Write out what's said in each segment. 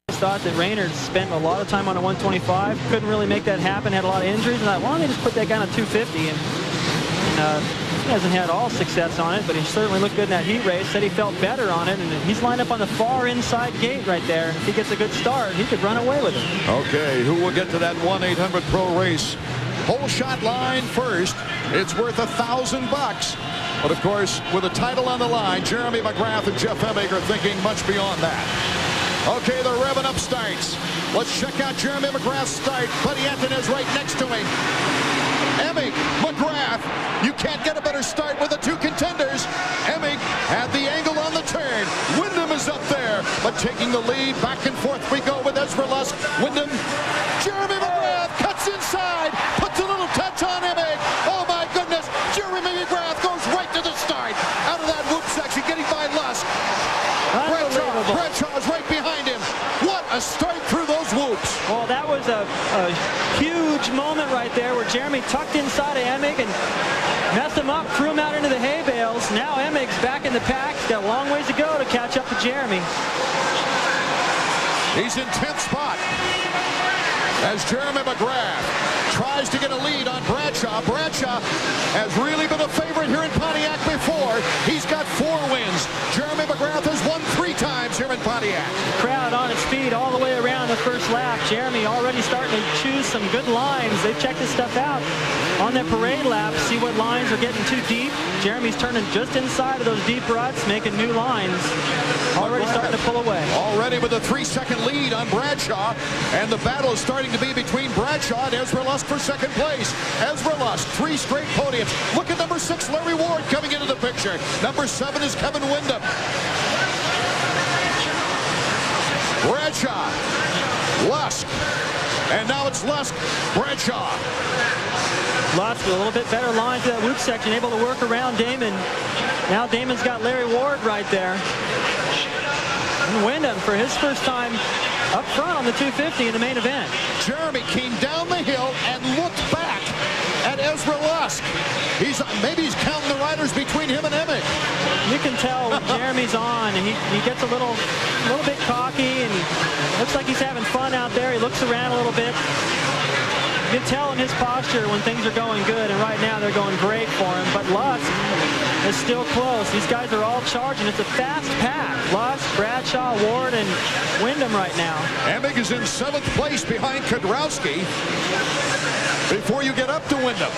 Thought that Raynard spent a lot of time on a 125, couldn't really make that happen, had a lot of injuries, and I thought, why don't they just put that guy on a 250? And he hasn't had all success on it, but he certainly looked good in that heat race. Said he felt better on it, and he's lined up on the far inside gate right there. If he gets a good start, he could run away with it. Okay, who will get to that 1-800-PRO race? Whole shot line first. It's worth $1,000. But of course, with a title on the line, Jeremy McGrath and Jeff Emig are thinking much beyond that. Okay, they're revving up starts. Let's check out Jeremy McGrath's start. Buddy Anton is right next to him. Emig, McGrath, you can't get a better start with the two contenders. Emig had the angle on the turn. Wyndham is up there, but taking the lead. Back and forth we go with Ezra Lusk. Wyndham, Jeremy McGrath cuts inside, puts a little touch on Emig. Oh my goodness, Jeremy McGrath goes right to the start. Out of that whoop section, getting by Lusk. Bradshaw is right behind him. What a start through those whoops. Well, that was a huge moment right there where Jeremy tucked inside of Emig and messed him up, threw him out into the hay bales. Now Emig's back in the pack. He's got a long ways to go to catch up to Jeremy. He's in 10th spot as Jeremy McGrath tries to get a lead on Bradshaw. Bradshaw has really been a favorite here in Pontiac before. He's got 4 wins. Jeremy McGrath has won 3 times here in Pontiac. Crowd on its feet all the way around the first lap. Jeremy already starting to choose some good lines. They've checked this stuff out on that parade lap, see what lines are getting too deep. Jeremy's turning just inside of those deep ruts, making new lines. Already starting to pull away. Already with a 3-second lead on Bradshaw, and the battle is starting to be between Bradshaw and Ezra Lusk for second place. Ezra Lusk, 3 straight podiums. Look at number 6, Larry Ward, coming into the picture. Number 7 is Kevin Wyndham. Bradshaw, Lusk, and now it's Lusk, Bradshaw. Lusk with a little bit better line to that whoop section, able to work around Damon. Now Damon's got Larry Ward right there. And Wyndham for his first time up front on the 250 in the main event. Jeremy came down the hill and looked back at Ezra Lusk. Maybe he's counting the riders between him and Emig. You can tell when Jeremy's on, and he gets a little bit cocky, and looks like he's having fun out there. He looks around a little bit. You can tell in his posture when things are going good, and right now they're going great for him. But Lusk is still close. These guys are all charging. It's a fast pack. Lusk, Bradshaw, Ward, and Wyndham right now. Emig is in 7th place behind Kudrowski. Before you get up to Wyndham,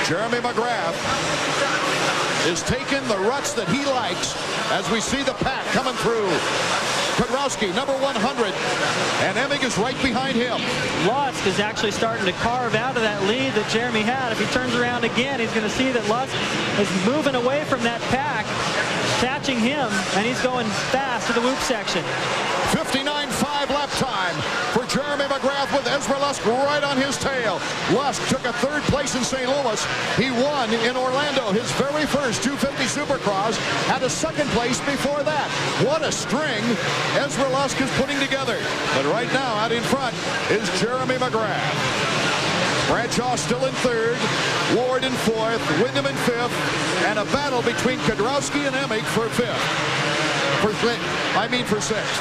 Jeremy McGrath is taking the ruts that he likes as we see the pack coming through. Kudrowski, number 100, and Emig is right behind him. Lusk is actually starting to carve out of that lead that Jeremy had. If he turns around again, he's going to see that Lusk is moving away from that pack, catching him, and he's going fast to the whoop section. 59.5 lap time for Jeremy McGrath with Ezra Lusk right on his tail. Lusk took a 3rd place in St. Louis. He won in Orlando his very first 250 Supercross, had a 2nd place before that. What a string Ezra Lusk is putting together. But right now out in front is Jeremy McGrath. Bradshaw still in 3rd, Ward in 4th, Wyndham in 5th, and a battle between Kudrowski and Emig for 5th. For 6th.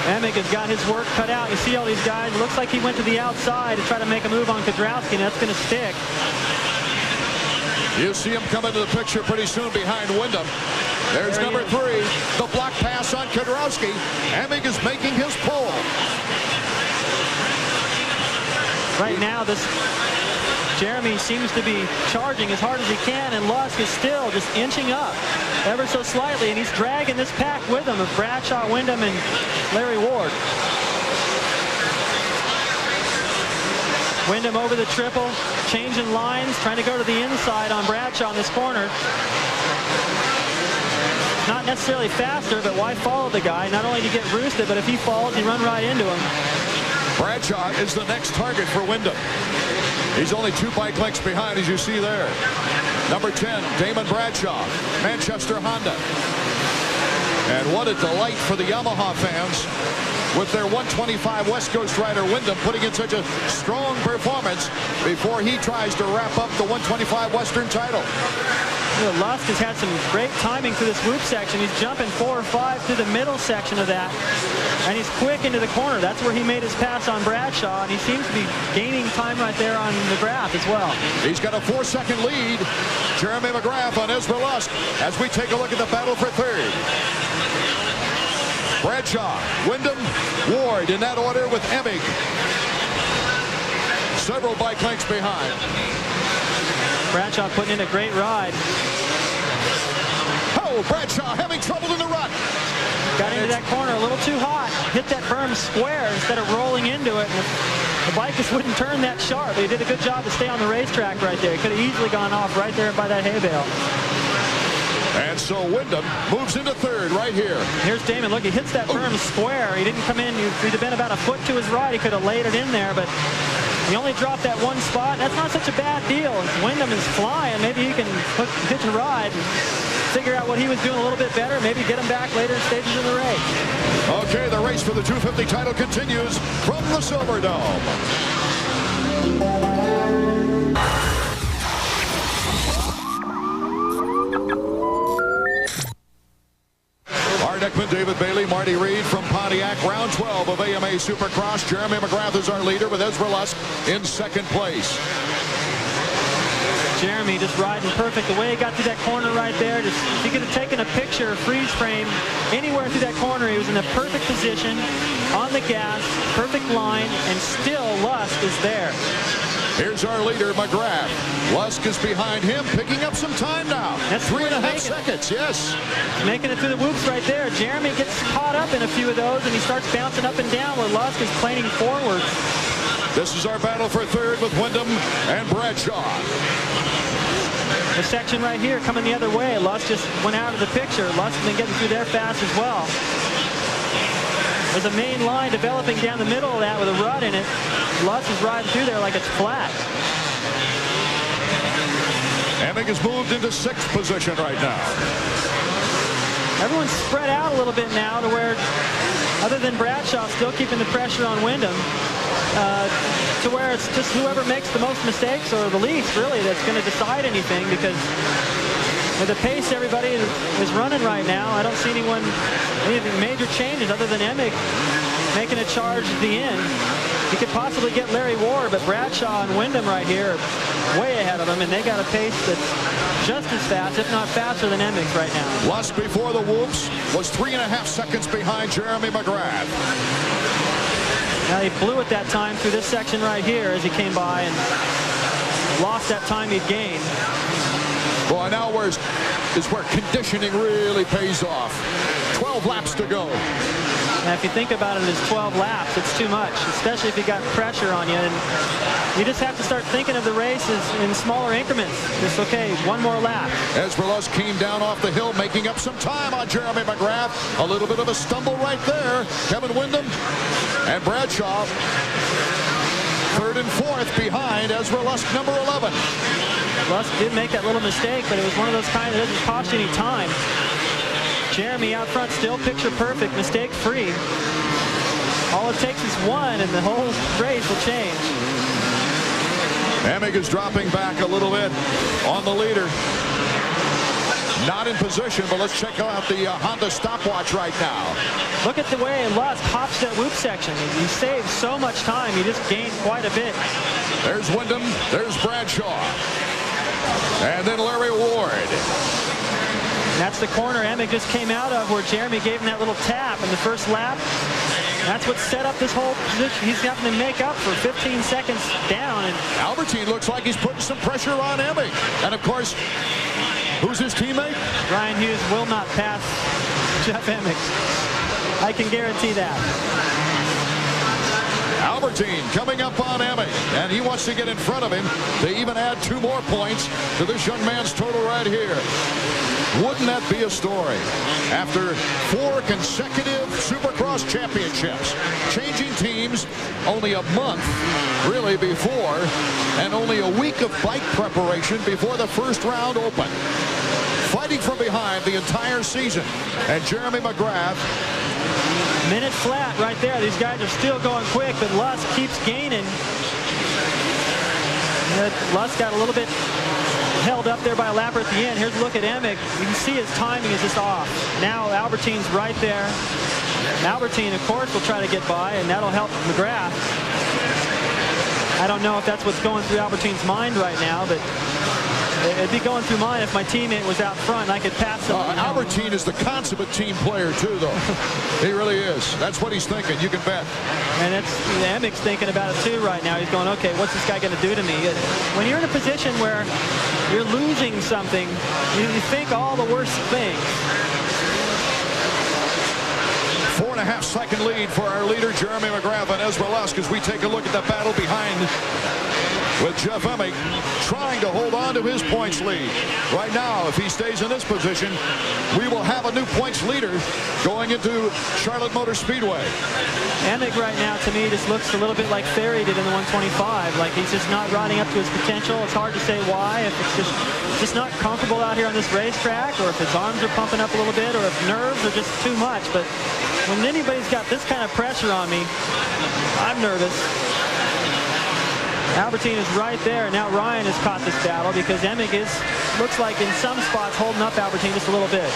Emig has got his work cut out. You see all these guys. It looks like he went to the outside to try to make a move on Kudrowski, and that's going to stick. You see him come into the picture pretty soon behind Wyndham. There's number 3, the block pass on Kudrowski. Emig is making his pole. Right now, Jeremy seems to be charging as hard as he can, and Lusk is still just inching up ever so slightly, and he's dragging this pack with him of Bradshaw, Wyndham, and Larry Ward. Wyndham over the triple, changing lines, trying to go to the inside on Bradshaw in this corner. Not necessarily faster, but why follow the guy? Not only to get roosted, but if he falls, you run right into him. Bradshaw is the next target for Wyndham. He's only 2 bike lengths behind, as you see there. Number 10, Damon Bradshaw, Manchester Honda. And what a delight for the Yamaha fans with their 125 West Coast rider Wyndham putting in such a strong performance before he tries to wrap up the 125 Western title. You know, Lusk has had some great timing through this whoop section. He's jumping 4 or 5 through the middle section of that. And he's quick into the corner. That's where he made his pass on Bradshaw. And he seems to be gaining time right there on McGrath as well. He's got a 4-second lead. Jeremy McGrath on Ezra Lusk as we take a look at the battle for third. Bradshaw, Wyndham, Ward in that order with Emig. Several bike lengths behind. Bradshaw putting in a great ride. Oh, Bradshaw having trouble in the rut. Got into that corner a little too hot. Hit that berm square instead of rolling into it. And the bike just wouldn't turn that sharp. He did a good job to stay on the racetrack right there. He could have easily gone off right there by that hay bale. And so Wyndham moves into third right here. Here's Damon. Look, he hits that berm square. He didn't come in. He'd have been about a foot to his right. He could have laid it in there, but he only dropped that one spot. That's not such a bad deal. Wyndham is flying. Maybe he can hitch a ride and figure out what he was doing a little bit better. Maybe get him back later in stages of the race. Okay, the race for the 250 title continues from the Silverdome. Nickman, David Bailey, Marty Reed from Pontiac. Round 12 of AMA Supercross. Jeremy McGrath is our leader with Ezra Lusk in second place. Jeremy just riding perfect. The way he got through that corner right there, just if he could have taken a picture, freeze frame, anywhere through that corner, he was in the perfect position, on the gas, perfect line, and still Lusk is there. Here's our leader, McGrath. Lusk is behind him, picking up some time now. That's 3.5 seconds, yes. Making it through the whoops right there. Jeremy gets caught up in a few of those, and he starts bouncing up and down where Lusk is planing forward. This is our battle for third with Wyndham and Bradshaw. The section right here coming the other way. Lusk just went out of the picture. Lusk has been getting through there fast as well. There's a main line developing down the middle of that with a rut in it. Lusk is riding through there like it's flat. Emig has moved into 6th position right now. Everyone's spread out a little bit now to where, other than Bradshaw still keeping the pressure on Wyndham, to where it's just whoever makes the most mistakes or the least, really, that's going to decide anything, because with the pace everybody is running right now, I don't see any major changes other than Emig making a charge at the end. He could possibly get Larry Ward, but Bradshaw and Wyndham right here are way ahead of him, and they got a pace that's just as fast, if not faster than Emig's right now. Lusk before the whoops was 3.5 seconds behind Jeremy McGrath. Now he blew it that time through this section right here as he came by and lost that time he'd gained. Boy, now is where conditioning really pays off. 12 laps to go. Now, if you think about it as 12 laps, it's too much, especially if you got pressure on you. And you just have to start thinking of the races in smaller increments. Just, okay, one more lap. Ezra Lusk came down off the hill, making up some time on Jeremy McGrath. A little bit of a stumble right there. Kevin Wyndham and Bradshaw, 3rd and 4th behind Ezra Lusk, number 11. Lusk did make that little mistake, but it was one of those kind that doesn't cost you any time. Jeremy out front still picture perfect, mistake free. All it takes is one and the whole race will change. Emig is dropping back a little bit on the leader. Not in position, but let's check out the Honda stopwatch right now. Look at the way Lusk hops that whoop section. He saves so much time. He just gained quite a bit. There's Wyndham. There's Bradshaw. And then Larry Ward. That's the corner Emig just came out of where Jeremy gave him that little tap in the first lap. That's what set up this whole position. He's having to make up for 15 seconds down. And Albertine looks like he's putting some pressure on Emig. And of course, who's his teammate? Ryan Hughes will not pass Jeff Emig. I can guarantee that. Albertine coming up on Emig, and he wants to get in front of him to even add 2 more points to this young man's total right here. Wouldn't that be a story? After 4 consecutive Supercross championships, changing teams only a month really before, and only a week of bike preparation before the first round open. Fighting from behind the entire season, and Jeremy McGrath. Minute flat right there. These guys are still going quick, but Lusk keeps gaining. Lusk got a little bit held up there by a lapper at the end. Here's a look at Emick. You can see his timing is just off. Now Albertine's right there. Albertine, of course, will try to get by, and that'll help McGrath. I don't know if that's what's going through Albertine's mind right now, but it'd be going through mine if my teammate was out front and I could pass him. Albertine is the consummate team player, too, though. He really is. That's what he's thinking. You can bet. And Emick's thinking about it, too, right now. He's going, okay, what's this guy going to do to me? When you're in a position where you're losing something, you think all the worst things. 4.5 second lead for our leader, Jeremy McGrath, and Ezra Lusk, as we take a look at the battle behind, with Jeff Emick trying to hold on to his points lead. Right now, if he stays in this position, we will have a new points leader going into Charlotte Motor Speedway. Emick right now, to me, just looks a little bit like Ferry did in the 125. Like he's just not riding up to his potential. It's hard to say why. If it's just not comfortable out here on this racetrack, or if his arms are pumping up a little bit, or if nerves are just too much. But when anybody's got this kind of pressure on me, I'm nervous. Albertine is right there. Now Ryan has caught this battle because Emick looks like in some spots holding up Albertine just a little bit.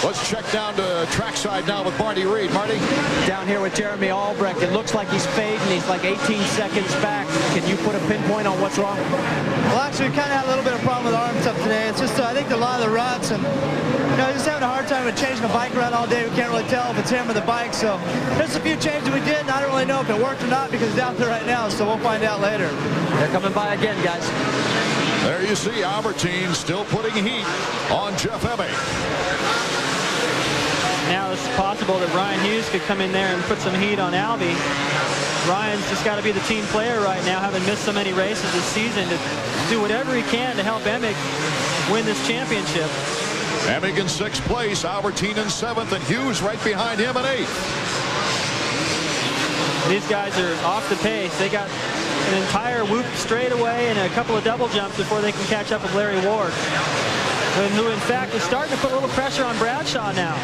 Let's check down to trackside now with Marty Reed. Marty? Down here with Jeremy Albrecht. It looks like he's fading. He's like 18 seconds back. Can you put a pinpoint on what's wrong? Well, actually, we kind of had a little bit of problem with arms up today. It's just, I think a lot of the ruts, and just having a hard time with changing the bike around all day. We can't really tell if it's him or the bike. So there's a few changes we did, and I don't really know if it worked or not because it's out there right now. So we'll find out later. They're coming by again, guys. There you see Albertine still putting heat on Jeff Emick. Now it's possible that Ryan Hughes could come in there and put some heat on Albie. Ryan's just got to be the team player right now, having missed so many races this season, to do whatever he can to help Emick win this championship. Emick in 6th place, Albertine in 7th, and Hughes right behind him in 8th. These guys are off the pace. They got an entire whoop straightaway and a couple of double jumps before they can catch up with Larry Ward, who in fact is starting to put a little pressure on Bradshaw now.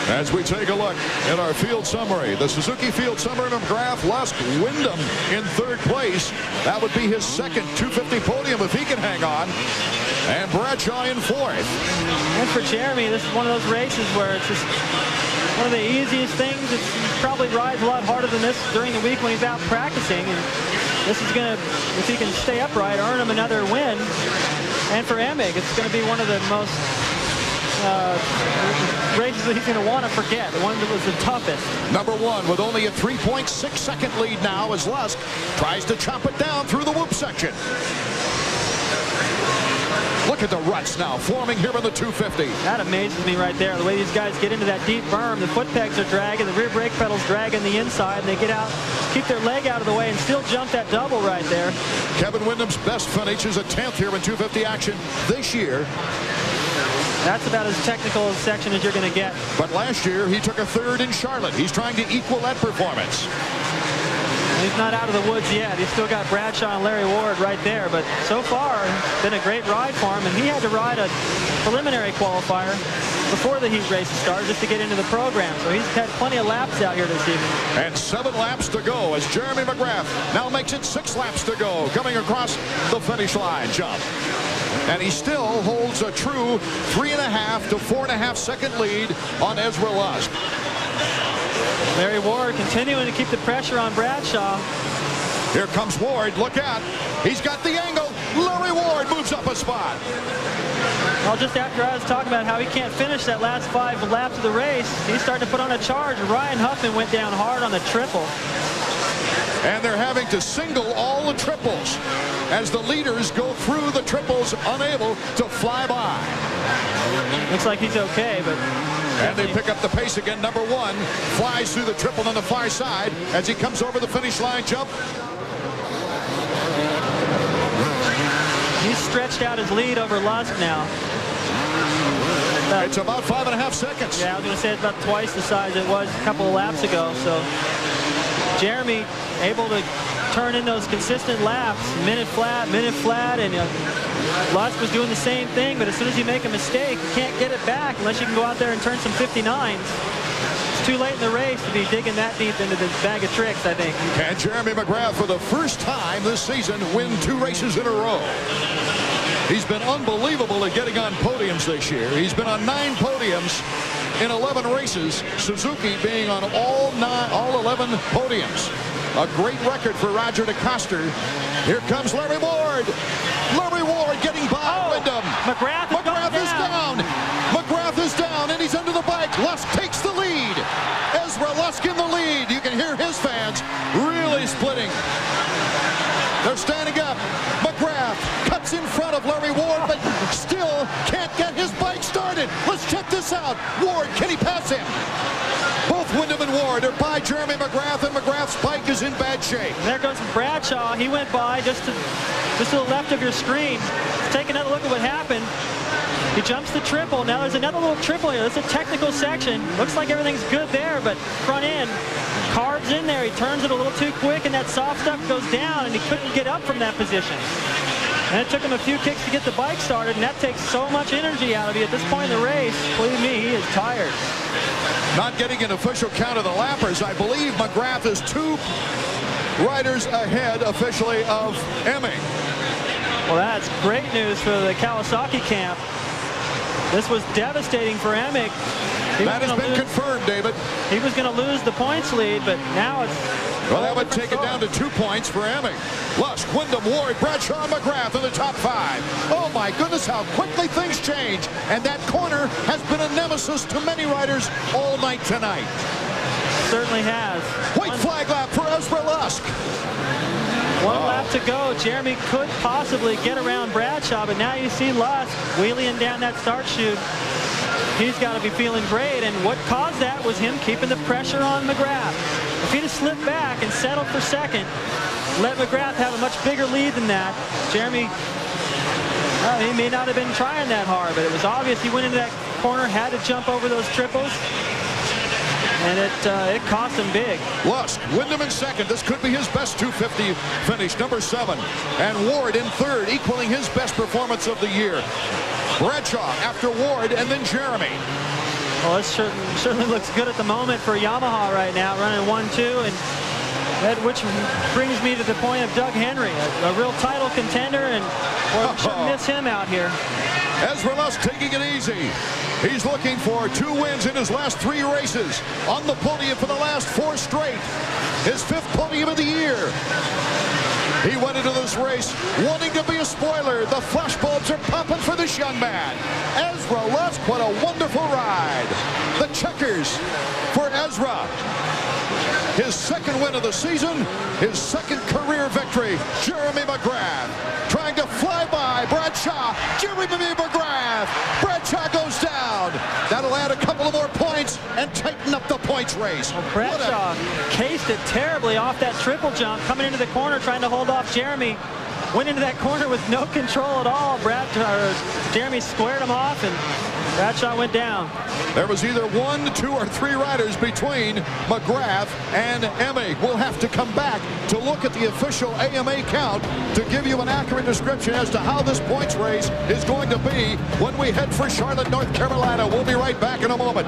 As we take a look at our field summary, the Suzuki field summary, McGrath, Lusk, Wyndham in 3rd place. That would be his second 250 podium if he can hang on. And Bradshaw in 4th. And for Jeremy, this is one of those races where it's just one of the easiest things. He probably rides a lot harder than this during the week when he's out practicing. And this is going to, if he can stay upright, earn him another win. And for Emick, it's going to be one of the most races that he's going to want to forget, the one that was the toughest. Number 1 with only a 3.6 second lead now as Lusk tries to chop it down through the whoop section. Look at the ruts now forming here in the 250. That amazes me right there. The way these guys get into that deep berm, the foot pegs are dragging, the rear brake pedals dragging the inside, and they get out, keep their leg out of the way, and still jump that double right there. Kevin Wyndham's best finish is a 10th here in 250 action this year. That's about as technical a section as you're going to get. But last year, he took a 3rd in Charlotte. He's trying to equal that performance. He's not out of the woods yet. He's still got Bradshaw and Larry Ward right there. But so far, it's been a great ride for him. And he had to ride a preliminary qualifier before the heat races started just to get into the program. So he's had plenty of laps out here this evening. And 7 laps to go as Jeremy McGrath now makes it 6 laps to go, coming across the finish line jump. And he still holds a true 3.5 to 4.5 second lead on Ezra Lusk. Larry Ward continuing to keep the pressure on Bradshaw. Here comes Ward. Look out. He's got the angle. Larry Ward moves up a spot. Well, just after I was talking about how he can't finish that last 5 laps of the race, he's starting to put on a charge. Ryan Huffman went down hard on the triple. And they're having to single all the triples as the leaders go through the triples, unable to fly by. Looks like he's okay, but... And they pick up the pace again. Number 1 flies through the triple on the far side as he comes over the finish line jump. He's stretched out his lead over Lusk now. It's about 5.5 seconds. Yeah, I was going to say it's about twice the size it was a couple of laps ago. So Jeremy able to turn in those consistent laps, minute flat, and Lusk was doing the same thing, but as soon as you make a mistake, you can't get it back unless you can go out there and turn some 59s. It's too late in the race to be digging that deep into this bag of tricks, I think. Can Jeremy McGrath, for the first time this season, win 2 races in a row? He's been unbelievable at getting on podiums this year. He's been on 9 podiums in 11 races, Suzuki being on all 11 podiums. A great record for Roger DeCoster. Here comes Larry Ward. Larry Ward getting by Wyndham. McGrath is down. McGrath is down, and he's under the bike. Lusk takes the lead. Ezra Lusk in the lead. You can hear his fans really splitting. They're standing up. McGrath cuts in front of Larry Ward, but still can't get his bike started. Let's check this out. Ward, can he pass him? Both Wyndham and Ward are by Jeremy McGrath, and McGrath's bike is in bad shape. And there goes Bradshaw. He went by just to the left of your screen. Take another look at what happened. He jumps the triple. Now there's another little triple here. This is a technical section. Looks like everything's good there, but front end carves in there. He turns it a little too quick, and that soft stuff goes down, and he couldn't get up from that position. And it took him a few kicks to get the bike started, and that takes so much energy out of you at this point in the race. Believe me, he is tired. Not getting an official count of the lappers. I believe McGrath is 2 riders ahead officially of Emig. Well, that's great news for the Kawasaki camp. This was devastating for Emig. That has been confirmed, David. He was going to lose the points lead, but now it's... Well, that would take it down to 2 points for Emig. Lusk, Wyndham, Ward, Bradshaw, and McGrath in the top 5. Oh, my goodness, how quickly things change. And that corner has been a nemesis to many riders all night tonight. Certainly has. White flag lap for Ezra Lusk. One lap to go. Jeremy could possibly get around Bradshaw, but now you see Lusk wheeling down that start chute. He's got to be feeling great, and what caused that was him keeping the pressure on McGrath. If he'd have slipped back and settled for second, let McGrath have a much bigger lead than that, Jeremy, he may not have been trying that hard, but it was obvious he went into that corner, had to jump over those triples, and it cost him big. Lusk, Wyndham in second. This could be his best 250 finish, number 7. And Ward in third, equaling his best performance of the year. Bradshaw after Ward, and then Jeremy. Well, it certainly looks good at the moment for Yamaha right now, running 1-2, and that, which brings me to the point of Doug Henry, a real title contender, and boy, we shouldn't miss him out here. Ezra Lusk taking it easy. He's looking for 2 wins in his last 3 races. On the podium for the last 4 straight. His 5th podium of the year. He went into this race wanting to be a spoiler. The flashbulbs are popping for this young man. Ezra Lusk, what a wonderful ride. The checkers for Ezra. His 2nd win of the season, his 2nd career victory. Jeremy McGrath trying to fly by Bradshaw. Jeremy McGrath. Bradshaw goes down. That'll add a couple of more points and tighten up the points race. Well, Bradshaw cased it terribly off that triple jump, coming into the corner trying to hold off Jeremy. Went into that corner with no control at all. Jeremy squared him off, and Bradshaw went down. There was either 1, 2, or 3 riders between McGrath and Emig. We'll have to come back to look at the official AMA count to give you an accurate description as to how this points race is going to be when we head for Charlotte, North Carolina. We'll be right back in a moment.